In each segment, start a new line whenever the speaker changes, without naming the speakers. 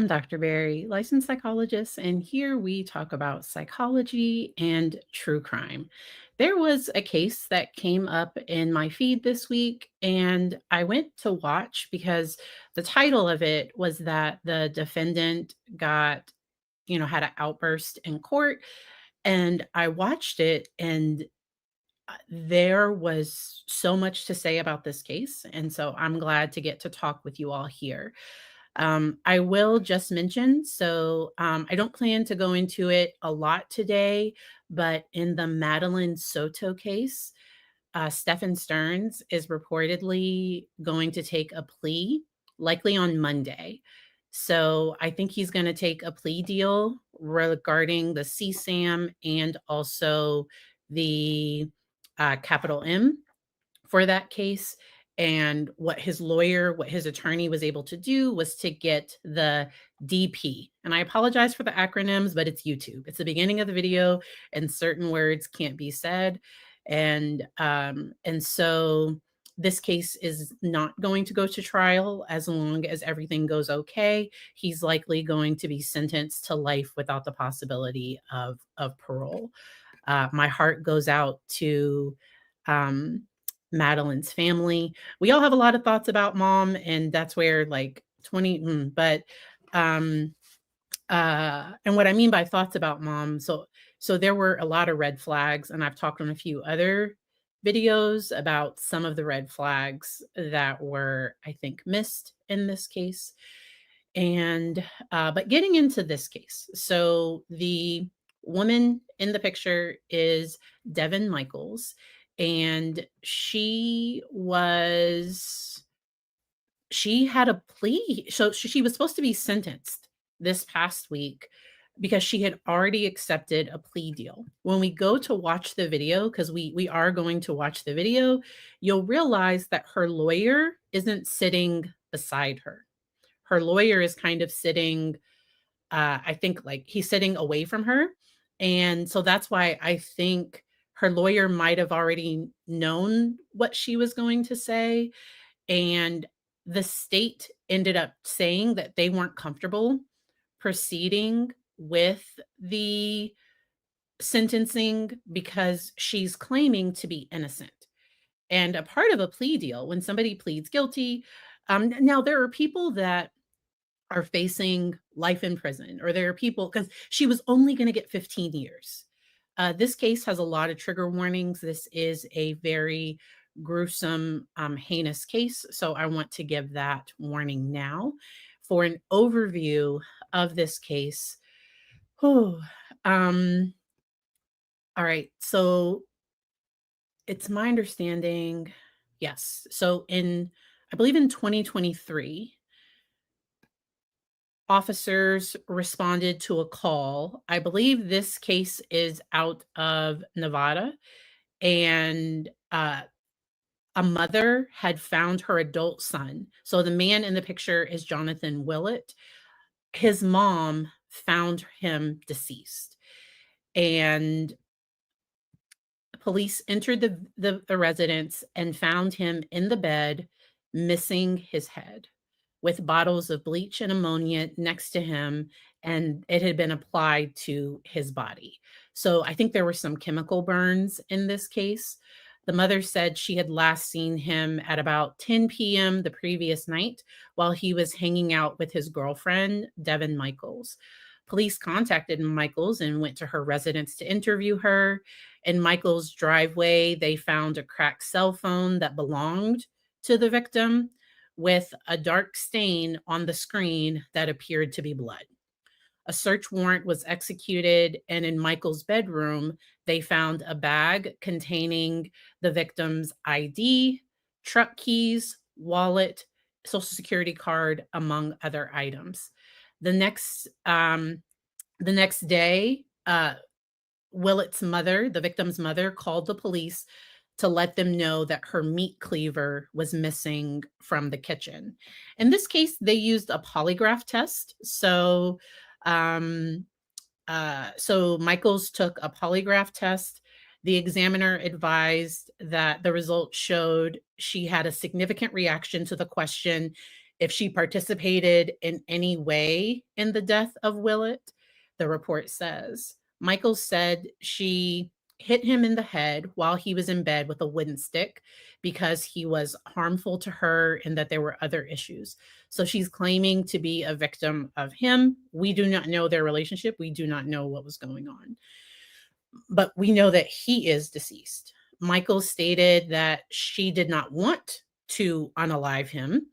Dr. Barry, licensed psychologist, and here we talk about psychology and true crime. There was a case that came up in my feed this week, and I went to watch because the title of it was that the defendant had an outburst in court. And I watched it, and there was so much to say about this case. And so I'm glad to get to talk with you all here. I will just mention, I don't plan to go into it a lot today, but in the Madeline Soto case, Stephen Stearns is reportedly going to take a plea, likely on Monday. So I think he's going to take a plea deal regarding the CSAM and also the capital M for that case. And what his attorney was able to do was to get the DP. And I apologize for the acronyms, but it's YouTube. It's the beginning of the video, and certain words can't be said. And so this case is not going to go to trial as long as everything goes okay. He's likely going to be sentenced to life without the possibility of parole. My heart goes out to um, Madeline's family. We all have a lot of thoughts about mom, and that's where like 20, but and what I mean by thoughts about mom, so there were a lot of red flags, and I've talked on a few other videos about some of the red flags that were, I think, missed in this case. And but getting into this case, so the woman in the picture is Devyn Michaels, and she had a plea. So she was supposed to be sentenced this past week because she had already accepted a plea deal. When we go to watch the video, because we are going to watch the video, you'll realize that her lawyer isn't sitting beside her. Her lawyer is kind of sitting, I think like he's sitting away from her. And so that's why I think her lawyer might have already known what she was going to say. And the state ended up saying that they weren't comfortable proceeding with the sentencing because she's claiming to be innocent. And a part of a plea deal, when somebody pleads guilty, now there are people that are facing life in prison, or there are people because she was only going to get 15 years. This case has a lot of trigger warnings. This is a very gruesome, heinous case. So I want to give that warning now. For an overview of this case, whew, all right. So it's my understanding, yes. So I believe in 2023, officers responded to a call. I believe this case is out of Nevada, and a mother had found her adult son. So the man in the picture is Johnathan Willette. His mom found him deceased, and police entered the residence and found him in the bed, missing his head, with bottles of bleach and ammonia next to him, and it had been applied to his body. So I think there were some chemical burns in this case. The mother said she had last seen him at about 10 p.m. the previous night while he was hanging out with his girlfriend, Devyn Michaels. Police contacted Michaels and went to her residence to interview her. In Michaels' driveway, they found a cracked cell phone that belonged to the victim, with a dark stain on the screen that appeared to be blood. A search warrant was executed, and in Michael's bedroom, they found a bag containing the victim's ID, truck keys, wallet, social security card, among other items. The next day, Willette's mother, the victim's mother, called the police to let them know that her meat cleaver was missing from the kitchen. In this case, they used a polygraph test. So Michaels took a polygraph test. The examiner advised that the results showed she had a significant reaction to the question, if she participated in any way in the death of Willette. The report says Michaels said she hit him in the head while he was in bed with a wooden stick because he was harmful to her and that there were other issues. So she's claiming to be a victim of him. We do not know their relationship. We do not know what was going on. But we know that he is deceased. Michael stated that she did not want to unalive him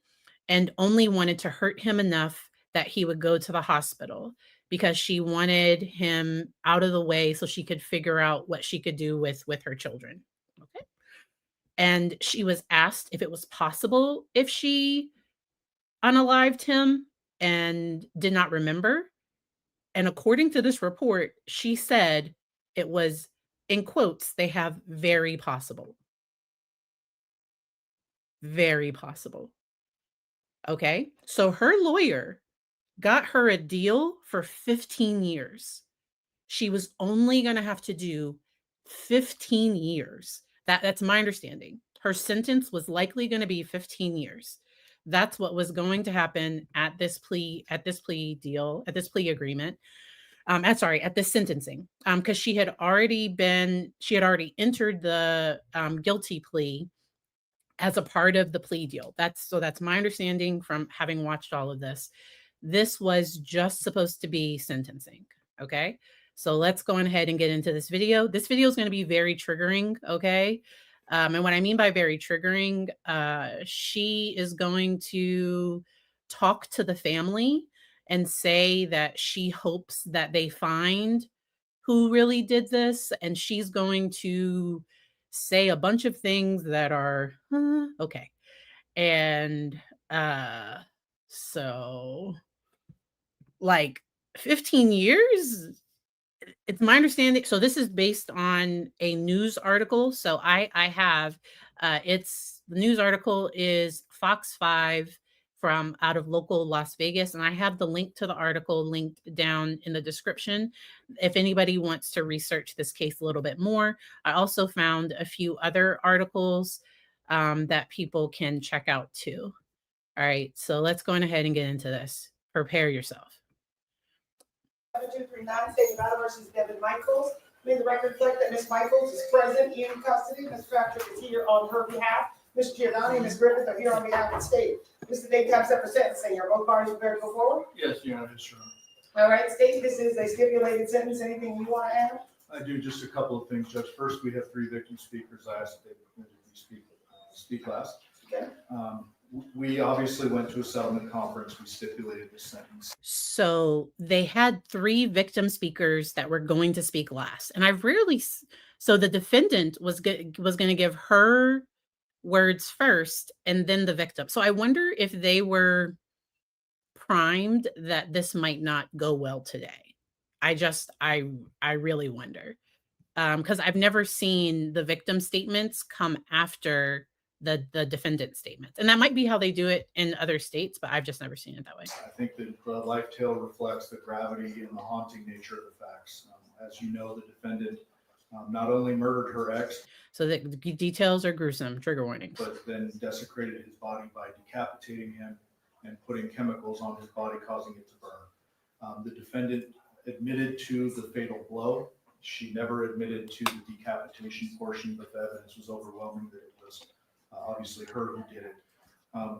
and only wanted to hurt him enough that he would go to the hospital because she wanted him out of the way so she could figure out what she could do with her children. Okay. And she was asked if it was possible if she unalived him and did not remember. And according to this report, she said it was, in quotes, they have very possible. Very possible. Okay. So her lawyer got her a deal for 15 years. She was only going to have to do 15 years. That's my understanding. Her sentence was likely going to be 15 years. That's what was going to happen at this plea deal, at this plea agreement. At this sentencing, because she had already entered the guilty plea as a part of the plea deal. That's my understanding from having watched all of this. This was just supposed to be sentencing. Okay. So let's go ahead and get into this video. This video is going to be very triggering. Okay. And what I mean by very triggering, she is going to talk to the family and say that she hopes that they find who really did this. And she's going to say a bunch of things that are okay. And so like 15 years, it's my understanding. So this is based on a news article. So I have it's the news article is Fox 5 from out of local Las Vegas, and I have the link to the article linked down in the description if anybody wants to research this case a little bit more. I also found a few other articles that people can check out too. All right, so let's go ahead and get into this. Prepare yourself.
7239, State of Nevada versus Devyn Michaels. May the record reflect that Ms. Michaels is present in custody. Ms. Patrick is here on her behalf. Ms. Giovanni and Ms. Griffith are here on behalf of the state. Mr. Dave, time set for sentencing. Are both parties prepared to go forward?
Yes, Your Honor, sure.
All right, state, this is a stipulated sentence. Anything you want to add?
I do just a couple of things, Judge. First, we have 3 victim speakers. I asked if they permitted me speak last.
Okay.
We obviously went to a settlement conference. We stipulated the sentence.
So they had 3 victim speakers that were going to speak last. And I've rarely, so the defendant was going to give her words first and then the victim. So I wonder if they were primed that this might not go well today. I really wonder. Because I've never seen the victim statements come after the defendant statements. And that might be how they do it in other states, but I've just never seen it that way.
I think that the life tale reflects the gravity and the haunting nature of the facts. As you know, the defendant not only murdered her ex,
so the details are gruesome, trigger warning,
but then desecrated his body by decapitating him and putting chemicals on his body, causing it to burn. The defendant admitted to the fatal blow. She never admitted to the decapitation portion, but the evidence was overwhelming that it was obviously her who did it.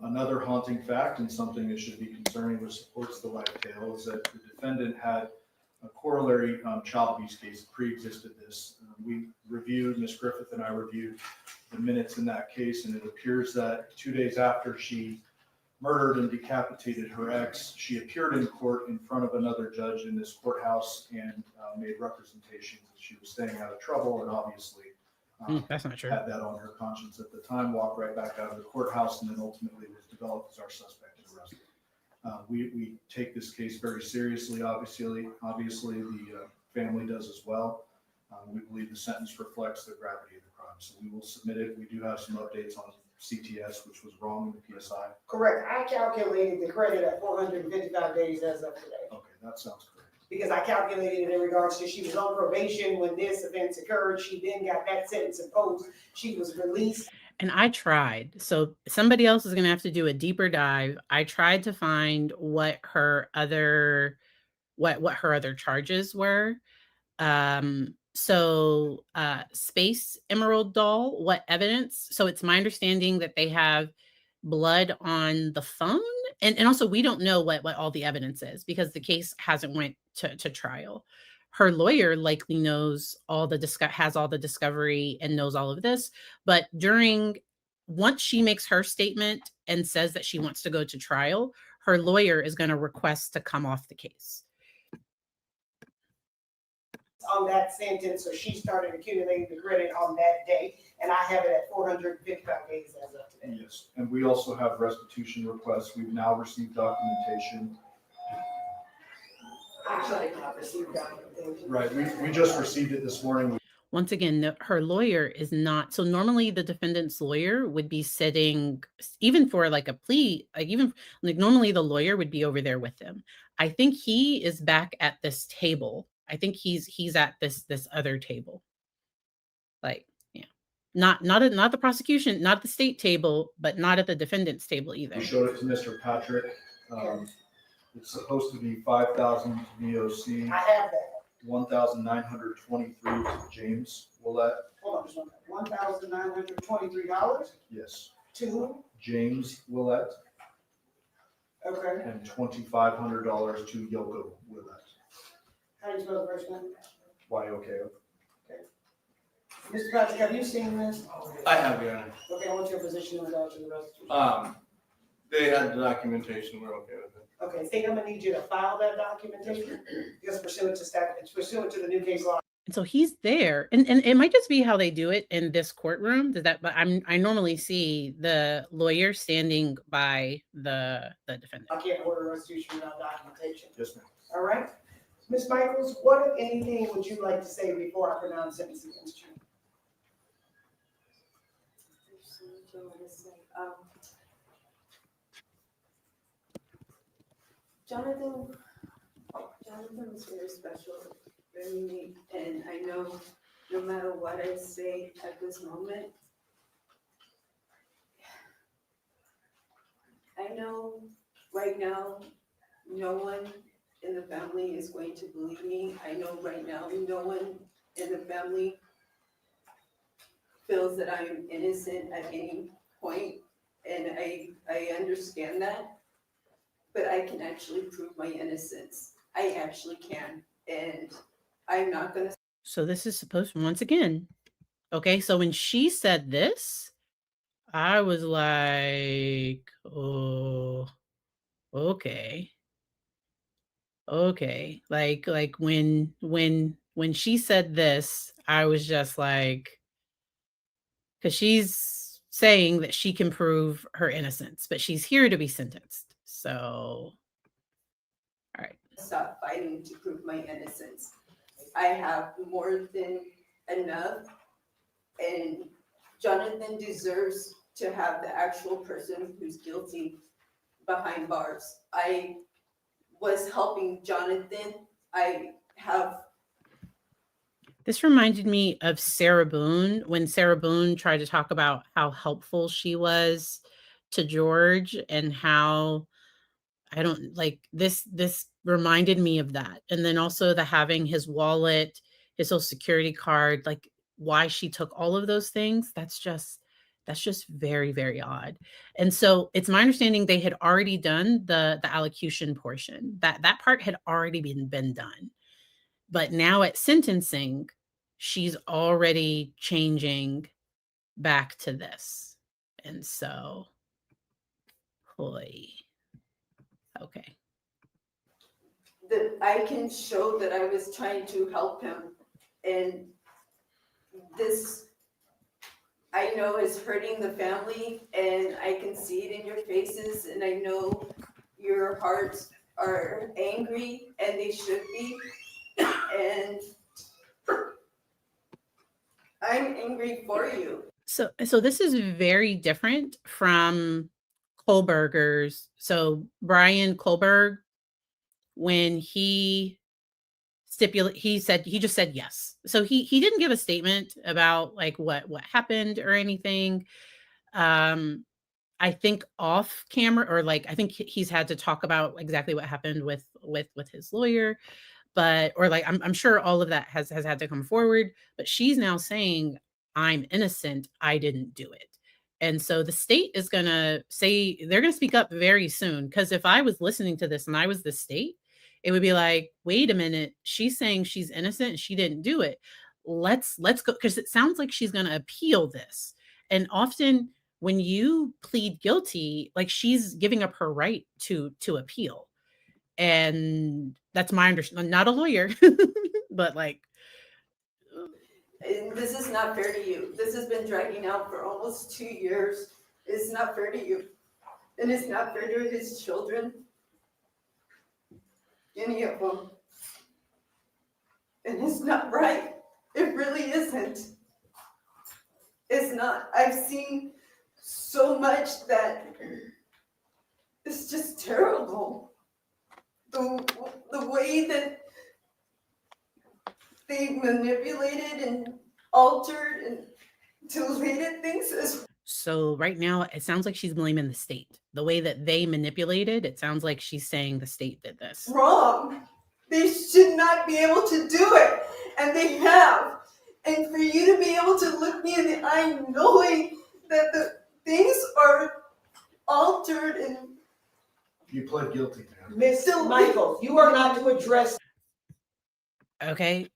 Another haunting fact, and something that should be concerning, which supports the life tale, is that the defendant had a corollary child abuse case that pre-existed this. We reviewed, Ms. Griffith and I reviewed the minutes in that case, and it appears that 2 days after she murdered and decapitated her ex, she appeared in court in front of another judge in this courthouse and made representations that she was staying out of trouble, and obviously
that's not true.
Had that on her conscience at the time, walked right back out of the courthouse, and then ultimately was developed as our suspect and arrested. We take this case very seriously, obviously the family does as well. We believe the sentence reflects the gravity of the crime, so we will submit it. We do have some updates on CTS, which was wrong in the PSI.
Correct. I calculated the credit at 455 days as of today.
Okay, that sounds correct.
Because I calculated it in regards to she was on probation when this event occurred. She then got that sentence imposed. She was released.
And I tried. So somebody else is going to have to do a deeper dive. I tried to find what her other charges were. Space Emerald Doll, what evidence? So it's my understanding that they have blood on the phone. And also we don't know what all the evidence is because the case hasn't went to trial. Her lawyer likely knows has all the discovery and knows all of this, but once she makes her statement and says that she wants to go to trial, her lawyer is going to request to come off the case.
On that sentence, so she started accumulating the credit on that day, and I have it at 455 days as of today.
Yes, and we also have restitution requests. We've now received documentation.
Actually, I did not receive documentation.
Right, we just received it this morning.
Once again, her lawyer is not. So normally the defendant's lawyer would be sitting, even for like a plea, normally the lawyer would be over there with them. I think he is back at this table. I think he's at this other table. Like, yeah. Not the prosecution, not the state table, but not at the defendant's table either.
We showed it to Mr. Patrick. It's supposed to be $5,000 to VOC.
I have that.
$1,923 to James Willette.
Hold on, just one $1,923.
Yes.
To
James Willette.
okay.
And $2,500 to Yoko Willette.
How do you spell the first name?
Y-O-K-O.
Mr. Patrick, have you seen this?
I have, Your Honor.
Okay, what's your position in regards to the restitution?
They had the documentation, we're okay with it.
Okay, I think I'm gonna need you to file that documentation because pursuant to the new case law.
And so he's there, and it might just be how they do it in this courtroom. But I normally see the lawyer standing by the defendant.
I can't order restitution without documentation.
Yes, ma'am.
All right. Ms. Michaels, what, if anything, would you like to say before I pronounce sentence against you?
Johnathan was very special, very unique, and I know no matter what I say at this moment, I know right now no one in the family is going to believe me. I know right now no one in the family feels that I am innocent at any point, and I understand that. But I can actually prove my innocence. I actually can. And I'm not going to.
So this is supposed to, once again, okay, so when she said this, I was like, oh, okay. Okay. Like when she said this, I was just like, because she's saying that she can prove her innocence, but she's here to be sentenced. So, all right.
Stop fighting to prove my innocence. I have more than enough, and Johnathan deserves to have the actual person who's guilty behind bars. I was helping Johnathan.
This reminded me of Sarah Boone, when Sarah Boone tried to talk about how helpful she was to George and how this reminded me of that. And then also the having his wallet, his social security card, like why she took all of those things. That's just very, very odd. And so it's my understanding they had already done the allocution portion. That part had already been done. But now at sentencing, she's already changing back to this. And so, okay.
That I can show that I was trying to help him, and this I know is hurting the family, and I can see it in your faces, and I know your hearts are angry, and they should be, and I'm angry for you.
So this is very different from Kohlberger's. So Brian Kohlberg, when he just said yes. So he didn't give a statement about like what happened or anything. I think off camera, or like I think he's had to talk about exactly what happened with his lawyer, but or like I'm sure all of that has had to come forward, but she's now saying I'm innocent, I didn't do it. And so the state is going to say they're going to speak up very soon, because if I was listening to this and I was the state, it would be like, wait a minute, she's saying she's innocent and she didn't do it. Let's go, because it sounds like she's going to appeal this. And often when you plead guilty, like she's giving up her right to appeal. And that's my understanding. I'm not a lawyer, but like,
And this is not fair to you. This has been dragging out for almost 2 years. It's not fair to you. And it's not fair to his children. Any of them. And it's not right. It really isn't. It's not. I've seen so much that it's just terrible. The way that they manipulated and altered and deleted things is
so right now it sounds like she's blaming the state. The way that they manipulated, it sounds like she's saying the state did this.
wrong. They should not be able to do it, and they have. And for you to be able to look me in the eye knowing that the things are altered and
You pled guilty, man.
Ms. Michaels, you are not to address.
Okay.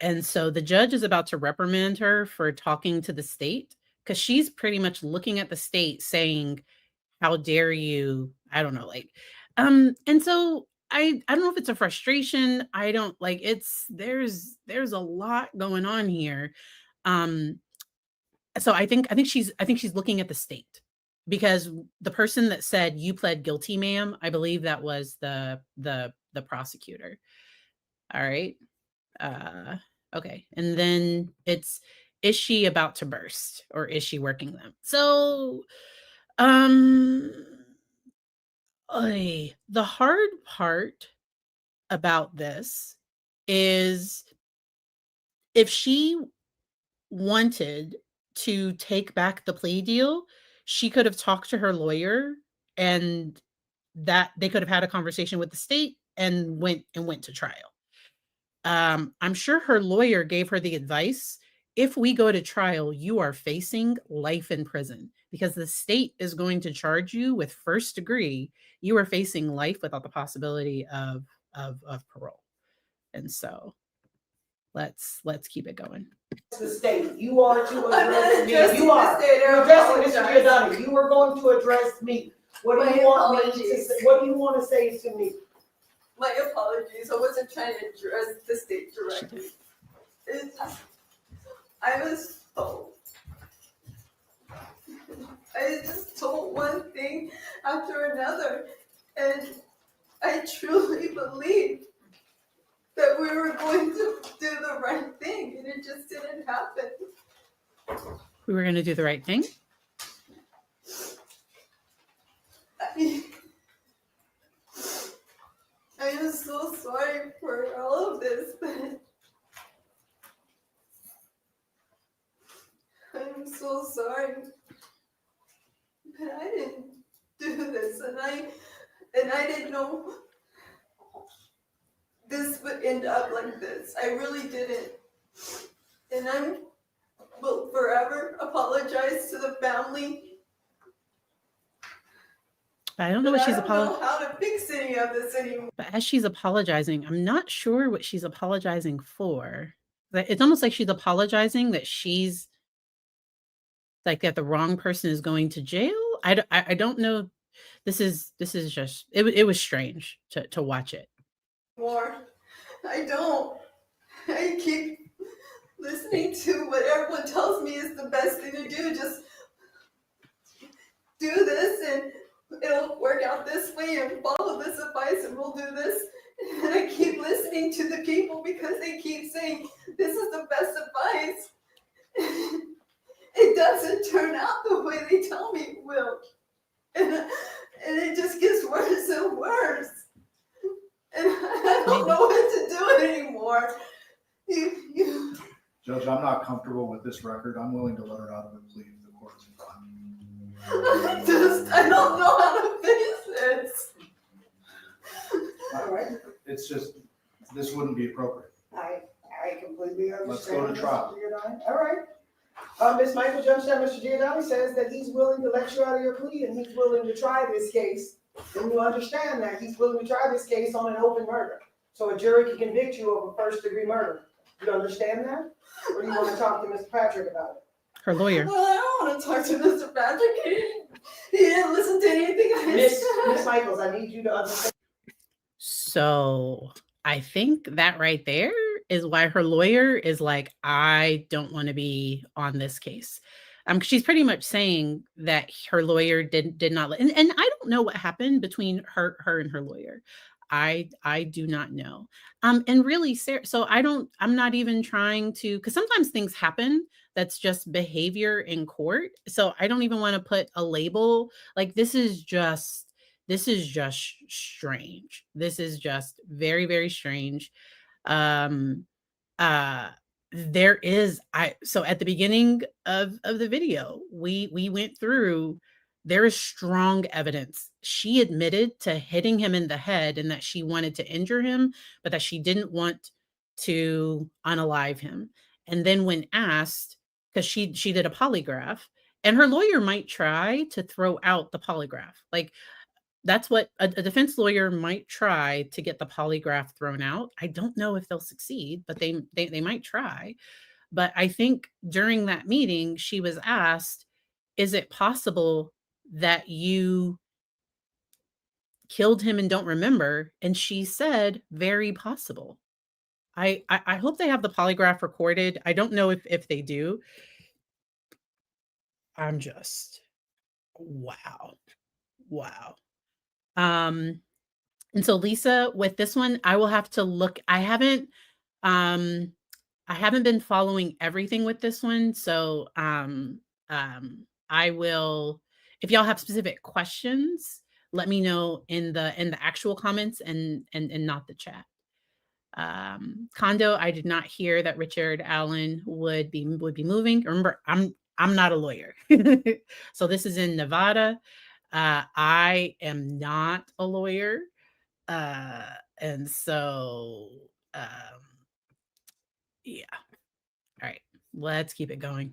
And so the judge is about to reprimand her for talking to the state, because she's pretty much looking at the state saying, how dare you? I don't know, like, and so I don't know if it's a frustration. I don't like there's a lot going on here. So I think she's looking at the state, because the person that said you pled guilty, ma'am, I believe that was the prosecutor. All right. Okay. And then is she about to burst, or is she working them? So, the hard part about this is, if she wanted to take back the plea deal, she could have talked to her lawyer, and that they could have had a conversation with the state and went to trial. I'm sure her lawyer gave her the advice, if we go to trial, you are facing life in prison, because the state is going to charge you with first degree. You are facing life without the possibility of parole. And so let's keep it going.
The state, you are to
I'm not
address me.
addressing
You are.
the state. I
You're addressing Mr.
apologize.
Giordani. You are going to address me. What do
My
you want me to
apologies.
say? What do you want to say to me?
My apologies. I wasn't trying to address the state directly. It's just, I was told. I just told one thing after another, and I truly believed that we were going to do the right thing, and it just didn't happen.
We were going to do the right thing.
I am so sorry for all of this, but I'm so sorry. But I didn't do this, and I didn't know this would end up like this. I really didn't. And I will forever apologize to the family.
I don't know what she's
I
apologizing.
don't know how to fix any of this anymore.
But as she's apologizing, I'm not sure what she's apologizing for. It's almost like she's apologizing that she's like that the wrong person is going to jail. I don't know. This is just it was strange to watch it.
More. I don't. I keep listening to what everyone tells me is the best thing to do. Just do this and it'll work out this way, and follow this advice and we'll do this. And I keep listening to the people because they keep saying this is the best advice. It doesn't turn out the way they tell me it will. And it just gets worse and worse. And I don't know what to do anymore.
Judge, I'm not comfortable with this record. I'm willing to let her out of her plea if the court is inclined.
I don't know how to face this.
All right,
It's just, this wouldn't be appropriate.
I completely understand.
Let's go to trial.
Mr. Giordani. All right. Ms. Michael, Judge Mr. Giordani says that he's willing to let you out of your plea and he's willing to try this case. And you understand that he's willing to try this case on an open murder. So a jury can convict you of a first-degree murder. You understand that? Or do you want to talk to Mr. Patrick about it?
Her lawyer.
Well, I don't want to talk to Mr. Patrick. He didn't listen to anything I
Miss
said.
Michaels, I need you to understand.
So I think that right there is why her lawyer is like, I don't want to be on this case. She's pretty much saying that her lawyer did not, and I don't know what happened between her and her lawyer. I do not know. And really, Sarah, so I'm not even trying to, because sometimes things happen that's just behavior in court. So I don't even want to put a label like this is just strange. This is just very, very strange. There is so at the beginning of the video, we went through, there is strong evidence. She admitted to hitting him in the head and that she wanted to injure him, but that she didn't want to unalive him. And then when asked, because she did a polygraph, and her lawyer might try to throw out the polygraph. Like that's what a defense lawyer might try to get the polygraph thrown out. I don't know if they'll succeed, but they might try. But I think during that meeting, she was asked, is it possible that you killed him and don't remember? And she said, very possible. I hope they have the polygraph recorded. I don't know if they do. I'm just, wow. And so Lisa, with this one, I will have to look. I haven't been following everything with this one. So I will, if y'all have specific questions, let me know in the actual comments and not the chat. Condo, I did not hear that Richard Allen would be moving. Remember, I'm not a lawyer. So this is in Nevada. I am not a lawyer. And so, yeah. All right, let's keep it going.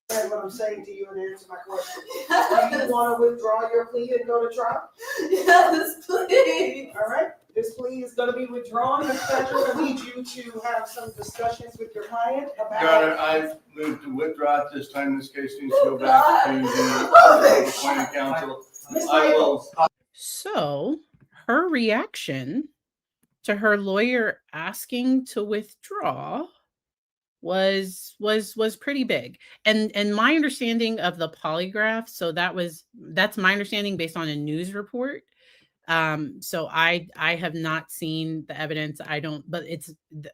What I'm saying to you and answer my question. Do you want to withdraw your plea and go to trial?
Yes, please.
All right, this plea is going to be withdrawn. Ms. Patrick, I need you to have some discussions with your client about.
Your Honor, I've moved to withdraw at this time. This case needs to go back to the appointed counsel.
Ms.
I
Michaels.
will.
So her reaction to her lawyer asking to withdraw was pretty big. And my understanding of the polygraph, so that's my understanding based on a news report. So I have not seen the evidence. But it's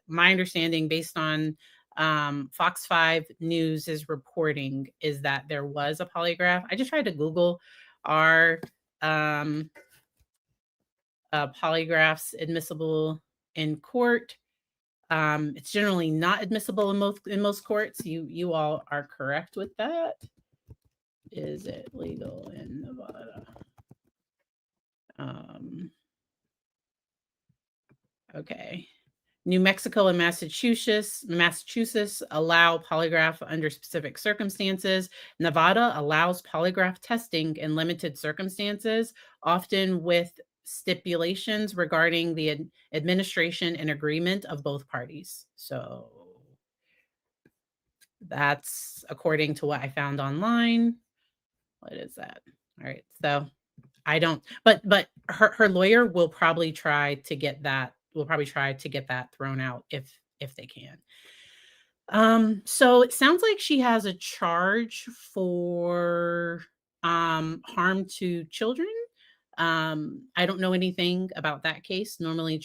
my understanding based on Fox 5 News is reporting is that there was a polygraph. I just tried to Google are polygraphs admissible in court. It's generally not admissible in most courts. You all are correct with that. Is it legal in Nevada? Okay. New Mexico and Massachusetts allow polygraph under specific circumstances. Nevada allows polygraph testing in limited circumstances, often with stipulations regarding the administration and agreement of both parties. So that's according to what I found online. What is that? All right. So I don't, but her lawyer will probably try to get that. Will probably try to get that thrown out if they can. So it sounds like she has a charge for harm to children. I don't know anything about that case. Normally,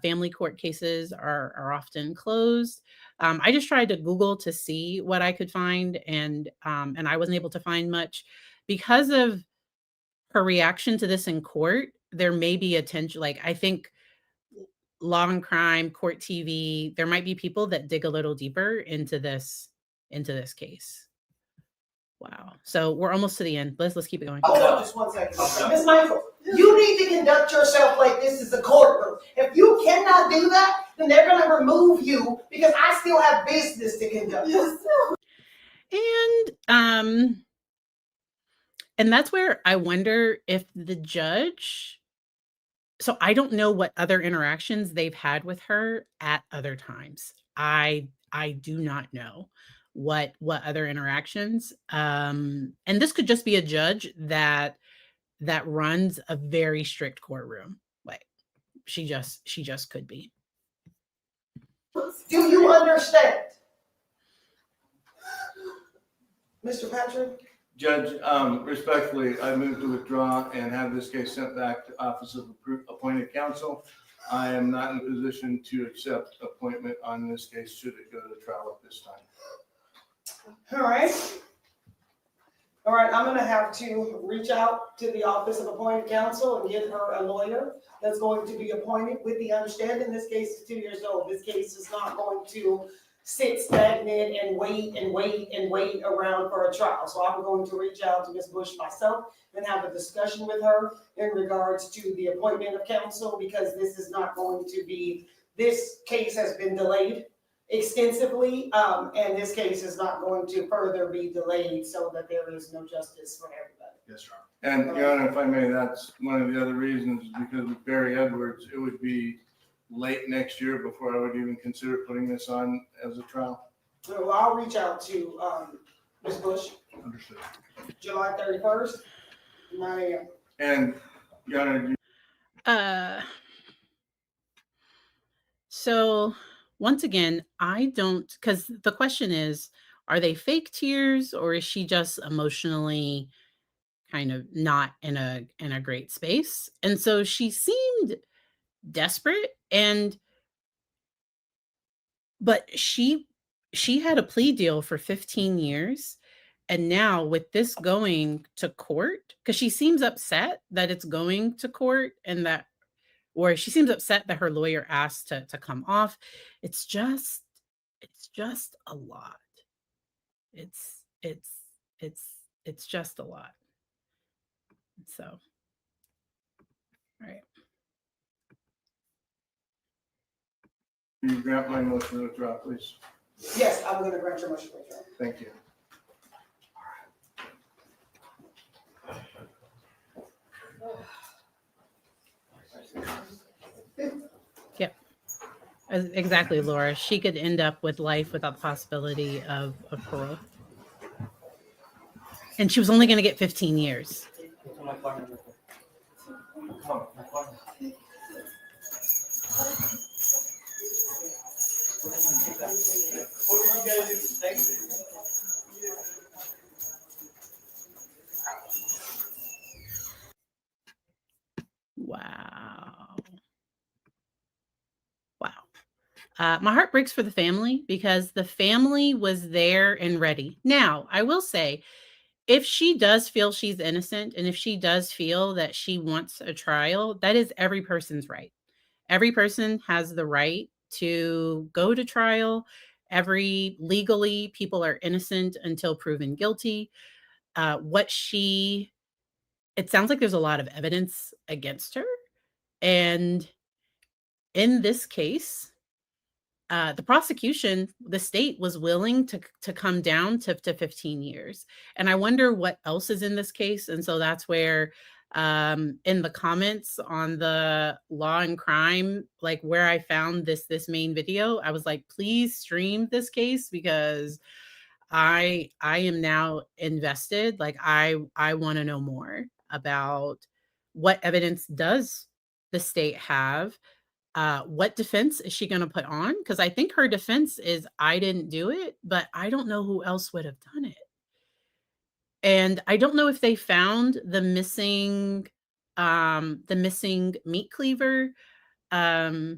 family court cases are often closed. I just tried to Google to see what I could find, and I wasn't able to find much because of her reaction to this in court. There may be attention, like I think Law and Crime, Court TV, there might be people that dig a little deeper into this case. Wow. So we're almost to the end. Let's keep it going.
Hold on just one second. Ms. Michaels, you need to conduct yourself like this is a courtroom. If you cannot do that, then they're gonna remove you because I still have business to conduct.
And that's where I wonder if the judge, so I don't know what other interactions they've had with her at other times. I do not know what other interactions. And this could just be a judge that runs a very strict courtroom. Like she just could be.
Do you understand? Mr. Patrick?
Judge, respectfully, I move to withdraw and have this case sent back to Office of Appointed Counsel. I am not in a position to accept appointment on this case should it go to trial at this time.
All right. All right, I'm gonna have to reach out to the Office of Appointed Counsel and get her a lawyer that's going to be appointed with the understanding this case is 2 years old. This case is not going to sit stagnant and wait around for a trial. So I'm going to reach out to Ms. Bush myself and have a discussion with her in regards to the appointment of counsel, because this is not going to be, this case has been delayed extensively, and this case is not going to further be delayed so that there is no justice for everybody.
Yes, Your Honor.
And Your Honor, if I may, that's one of the other reasons, because with Barry Edwards, it would be late next year before I would even consider putting this on as a trial.
So I'll reach out to Ms. Bush,
Understood.
July 31st, 9 a.m.
And Your Honor,
So once again, I don't, because the question is, are they fake tears or is she just emotionally kind of not in a great space? And so she seemed desperate, but she had a plea deal for 15 years. And now with this going to court, because she seems upset that it's going to court and that, or she seems upset that her lawyer asked to come off. It's just a lot. It's just a lot. So, all right.
will you grant my motion to withdraw, please?
Yes, I'm going to grant your motion.
Thank you.
Yep. Exactly, Laura. She could end up with life without the possibility of parole. And she was only going to get 15 years. Wow. My heart breaks for the family because the family was there and ready. Now, I will say, if she does feel she's innocent and if she does feel that she wants a trial, that is every person's right. Every person has the right to go to trial. Legally, people are innocent until proven guilty. It sounds like there's a lot of evidence against her. And in this case, the prosecution, the state was willing to come down to 15 years. And I wonder what else is in this case. And so that's where in the comments on the law and crime, like where I found this main video, I was like, please stream this case because I am now invested. Like I want to know more about what evidence does the state have. What defense is she going to put on? Because I think her defense is, I didn't do it, but I don't know who else would have done it. And I don't know if they found the missing meat cleaver. I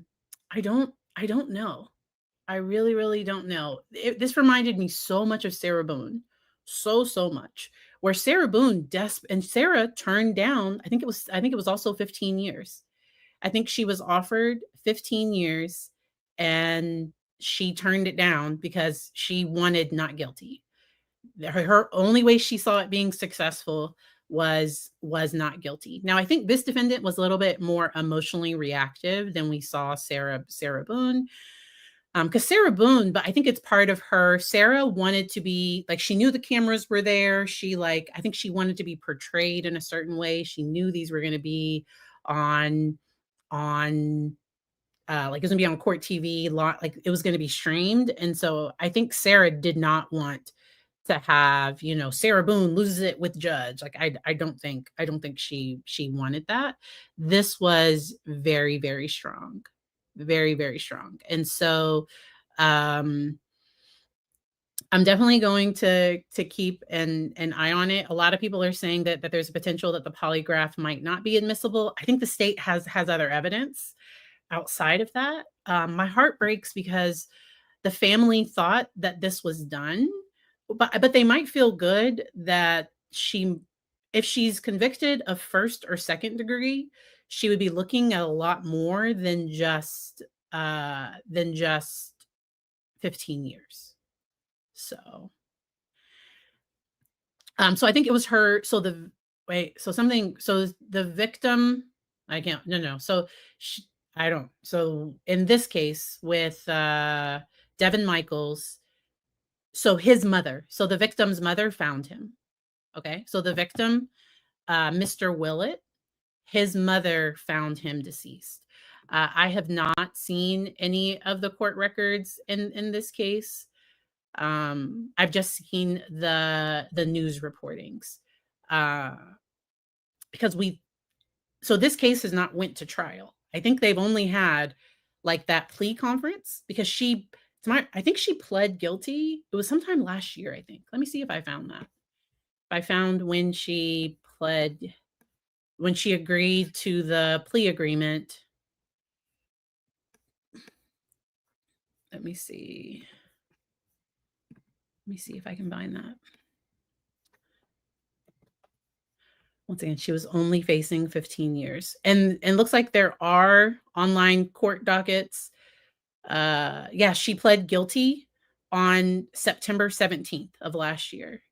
don't know. I really, really don't know. This reminded me so much of Sarah Boone, so much. Where Sarah Boone and Sarah turned down. I think it was also 15 years. I think she was offered 15 years and she turned it down because she wanted not guilty. her only way she saw it being successful was not guilty. Now, I think this defendant was a little bit more emotionally reactive than we saw Sarah Boone. Because Sarah Boone, but I think it's part of her. Sarah wanted to be like, she knew the cameras were there. She like, I think she wanted to be portrayed in a certain way. She knew these were going to be on like it was gonna be on court TV, like it was gonna be streamed. And so I think Sarah did not want to have, Sarah Boone loses it with judge. Like I don't think she wanted that. This was very, very strong. Very, very strong. And so I'm definitely going to keep an eye on it. A lot of people are saying that there's a potential that the polygraph might not be admissible. I think the state has other evidence outside of that. My heart breaks because the family thought that this was done, but they might feel good that if she's convicted of first or second degree, she would be looking at a lot more than just 15 years. So I think it was her. So the victim, I can't, no. So so in this case with Devyn Michaels, so his mother, so the victim's mother found him. Okay. So the victim, Mr. Willette, his mother found him deceased. I have not seen any of the court records in this case. I've just seen the news reportings. Because so this case has not went to trial. I think they've only had like that plea conference because I think she pled guilty. It was sometime last year, I think. Let me see if I found that. I found when she agreed to the plea agreement. Let me see if I can find that. Once again, she was only facing 15 years. And looks like there are online court dockets. Yeah, she pled guilty on September 17th of last year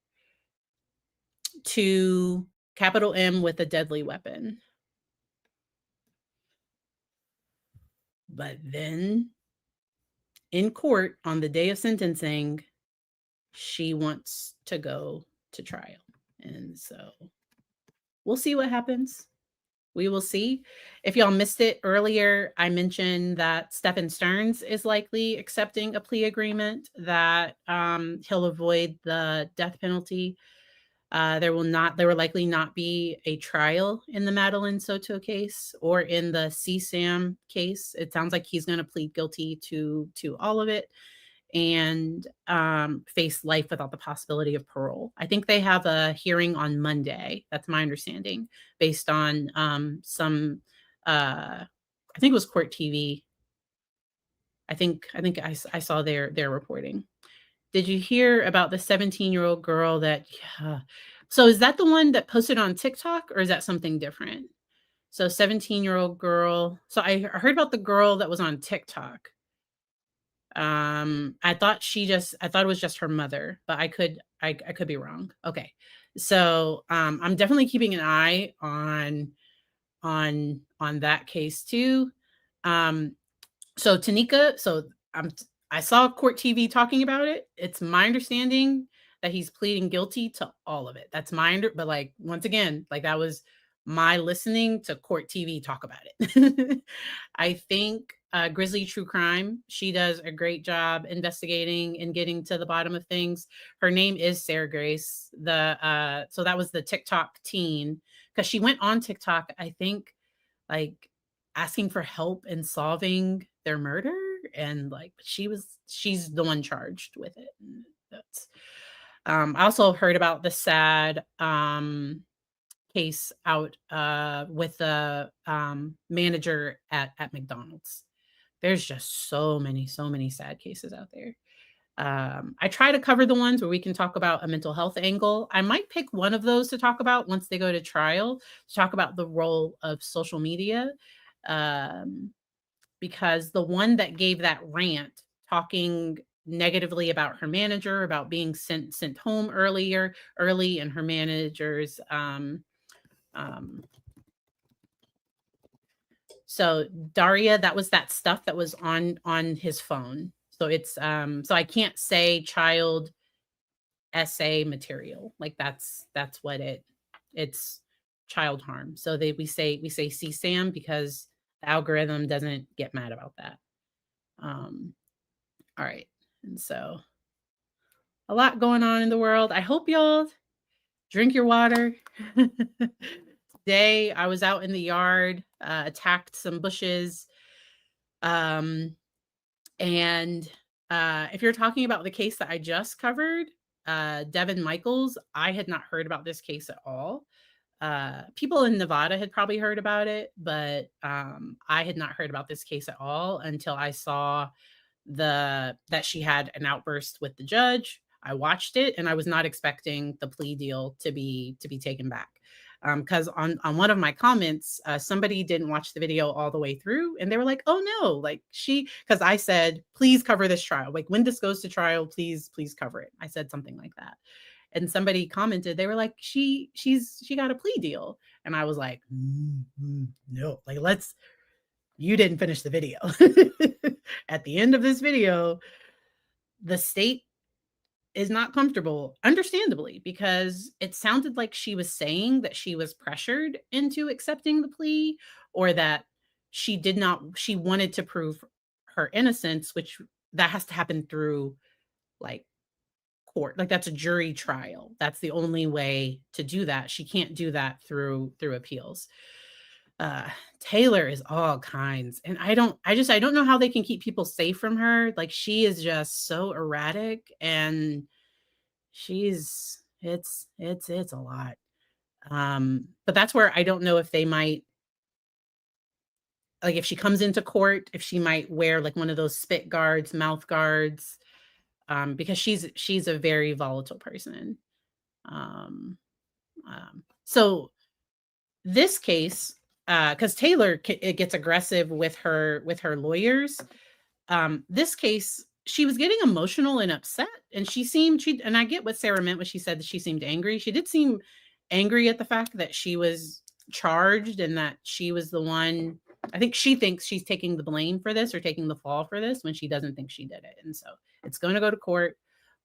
to capital M with a deadly weapon. But then in court on the day of sentencing, she wants to go to trial. And so we'll see what happens. We will see. If y'all missed it earlier, I mentioned that Stephen Stearns is likely accepting a plea agreement that he'll avoid the death penalty. There will likely not be a trial in the Madeline Soto case or in the CSAM case. It sounds like he's going to plead guilty to all of it and face life without the possibility of parole. I think they have a hearing on Monday. That's my understanding, based on some, I think it was Court TV. I think I saw their reporting. Did you hear about the 17-year-old girl that? So is that the one that posted on TikTok, or is that something different? So 17-year-old girl. So I heard about the girl that was on TikTok. I thought it was just her mother, but I could be wrong. Okay. So, I'm definitely keeping an eye on that case too. So Tanika, I saw Court TV talking about it. It's my understanding that he's pleading guilty to all of it. That's but like, once again, like that was my listening to Court TV talk about it. I think Grizzly True Crime, she does a great job investigating and getting to the bottom of things. Her name is Sarah Grace. So that was the TikTok teen, because she went on TikTok, I think, like asking for help in solving their murder, and like she's the one charged with it. And that's I also heard about the sad case out with the manager at McDonald's. There's just so many sad cases out there. I try to cover the ones where we can talk about a mental health angle. I might pick one of those to talk about once they go to trial, to talk about the role of social media. Because the one that gave that rant talking negatively about her manager, about being sent home early, and her manager's so Daria, that was that stuff that was on his phone. So it's so I can't say child essay material. Like that's what it's child harm. So we say CSAM because the algorithm doesn't get mad about that. All right. And so a lot going on in the world. I hope y'all drink your water. Today I was out in the yard, attacked some bushes. And if you're talking about the case that I just covered, Devyn Michaels, I had not heard about this case at all. People in Nevada had probably heard about it, but I had not heard about this case at all until I saw that she had an outburst with the judge. I watched it and I was not expecting the plea deal to be taken back. Because on one of my comments, somebody didn't watch the video all the way through, and they were like, "Oh no!" Like because I said, "Please cover this trial. Like when this goes to trial, please cover it." I said something like that, and somebody commented, they were like, "She got a plea deal," and I was like, "No, like you didn't finish the video." At the end of this video, the state is not comfortable, understandably, because it sounded like she was saying that she was pressured into accepting the plea, or that she wanted to prove her innocence, which that has to happen through like court. Like that's a jury trial. That's the only way to do that. She can't do that through appeals. Taylor is all kinds, and I don't know how they can keep people safe from her. Like she is just so erratic, and it's a lot. But that's where I don't know if they might, like if she comes into court, if she might wear like one of those spit guards, mouth guards, because she's a very volatile person. So this case, because Taylor it gets aggressive with her lawyers. This case, she was getting emotional and upset, and and I get what Sarah meant when she said that she seemed angry. She did seem angry at the fact that she was charged and that she was the one. I think she thinks she's taking the blame for this or taking the fall for this when she doesn't think she did it. And so it's going to go to court.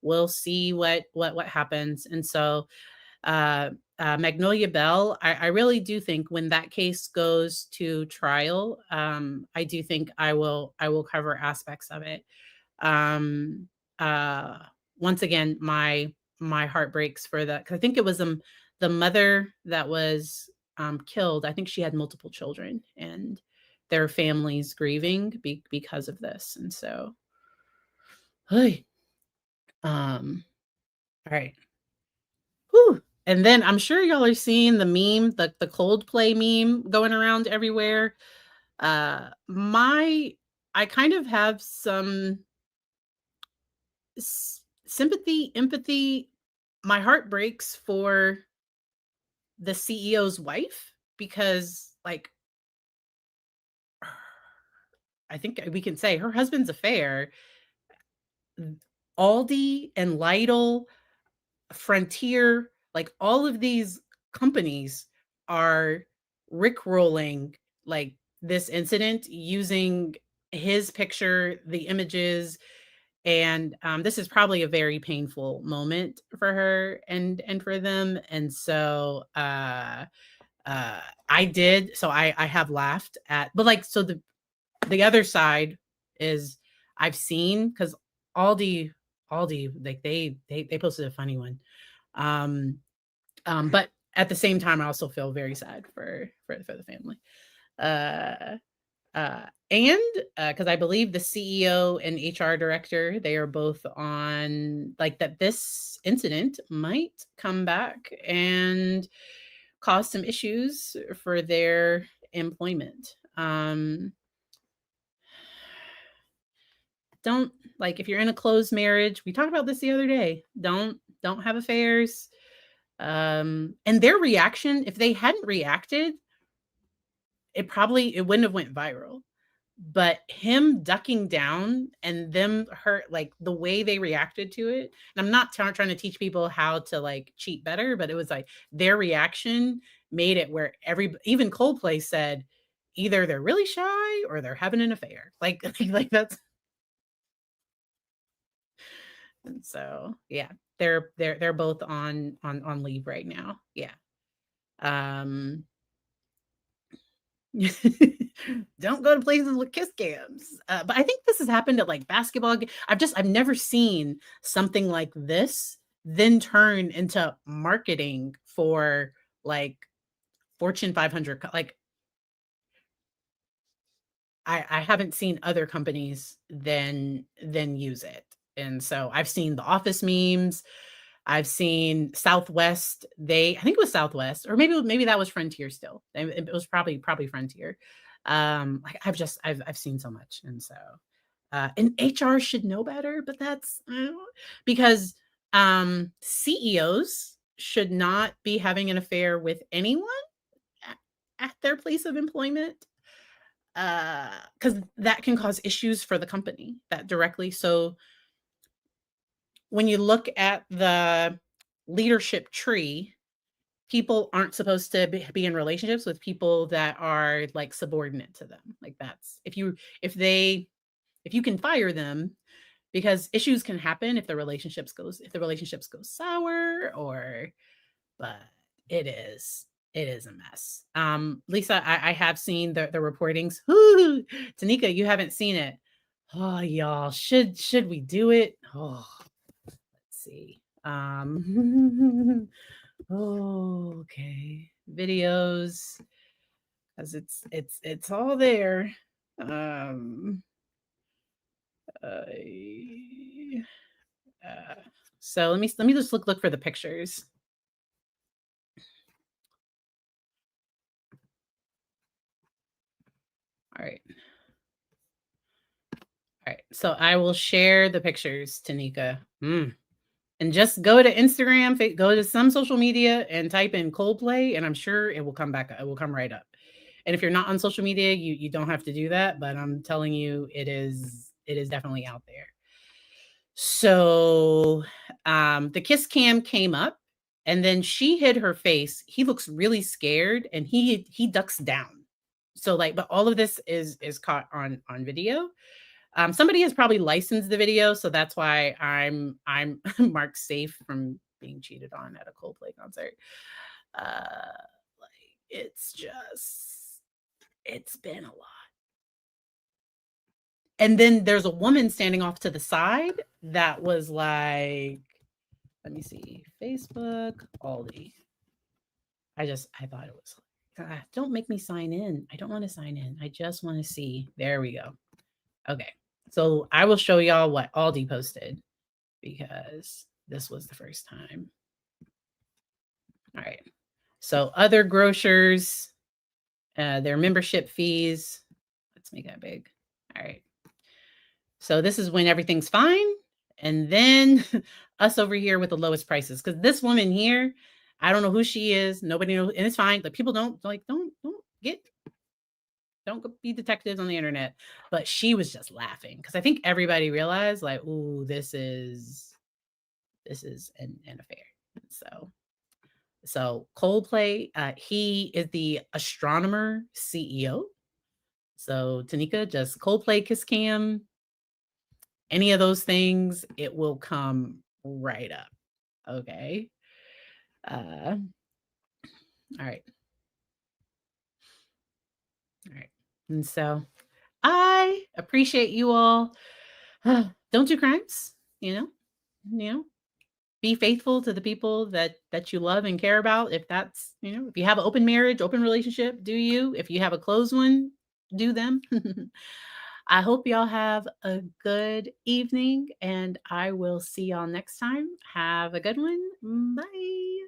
We'll see what happens. And so Magnolia Bell, I really do think when that case goes to trial, I do think I will cover aspects of it. Once again, my heart breaks for that, because I think it was the mother that was killed. I think she had multiple children, and their families grieving because of this. And so, hey, all right. Whew. And then I'm sure y'all are seeing the meme, the Coldplay meme going around everywhere. I kind of have some sympathy, empathy. My heart breaks for the CEO's wife, because like I think we can say her husband's affair, Aldi and Lidl, Frontier, like all of these companies are rickrolling like this incident using his picture, the images, and this is probably a very painful moment for her and for them. And so I have laughed at, but like, so the other side is I've seen, because Aldi, like they posted a funny one. But at the same time, I also feel very sad for the family. And because I believe the CEO and HR director, they are both on like that this incident might come back and cause some issues for their employment. Don't, like, if you're in a closed marriage, we talked about this the other day, don't have affairs. And their reaction, if they hadn't reacted, it wouldn't have went viral. but him ducking down and them hurt, like the way they reacted to it. And I'm not trying to teach people how to like cheat better, but it was like their reaction made it where even Coldplay said either they're really shy or they're having an affair. Like that's, and so yeah, they're both on leave right now. Yeah. Um Don't go to places with kiss cams. But I think this has happened at like basketball. I've never seen something like this then turn into marketing for like Fortune 500. Like I haven't seen other companies then use it. And so I've seen the Office memes. I've seen Southwest. I think it was Southwest, or maybe that was Frontier still. It was probably Frontier. Like I've seen so much, and so and HR should know better, but that's because CEOs should not be having an affair with anyone at their place of employment, because that can cause issues for the company that directly. So when you look at the leadership tree, people aren't supposed to be in relationships with people that are like subordinate to them. Like that's if you can fire them, because issues can happen if the relationships go sour, or but it is a mess. Lisa, I have seen the reportings. Whoo, Tanika, you haven't seen it. Oh, y'all, should we do it? Oh, let's see. Oh, okay. Videos, because it's all there. Um, uh, so let me just look for the pictures. All right. All right. So I will share the pictures, Tanika. And just go to Instagram, go to some social media and type in Coldplay, and I'm sure it will come back. It will come right up. And if you're not on social media, you don't have to do that, but I'm telling you, it is definitely out there. So the kiss cam came up, and then she hid her face. He looks really scared, and he ducks down. So like, but all of this is caught on video. Somebody has probably licensed the video, so that's why I'm marked safe from being cheated on at a Coldplay concert. Like it's been a lot. And then there's a woman standing off to the side that was like, let me see, Facebook, Aldi. I thought it was, God, don't make me sign in. I don't want to sign in. I just want to see. There we go. Okay. So I will show y'all what Aldi posted, because this was the first time. All right. So other grocers, their membership fees. Let's make that big. All right. So this is when everything's fine. And then us over here with the lowest prices. Because this woman here, I don't know who she is. Nobody knows. And it's fine. But people don't be detectives on the internet. But she was just laughing, because I think everybody realized like, ooh, this is an affair. So Coldplay, he is the astronomer CEO. So Tanika, just Coldplay kiss cam, any of those things, it will come right up. Okay. All right. All right. And so I appreciate you all. Don't do crimes, be faithful to the people that you love and care about. If that's, if you have an open marriage, open relationship, do you? If you have a closed one, do them. I hope y'all have a good evening, and I will see y'all next time. Have a good one. Bye.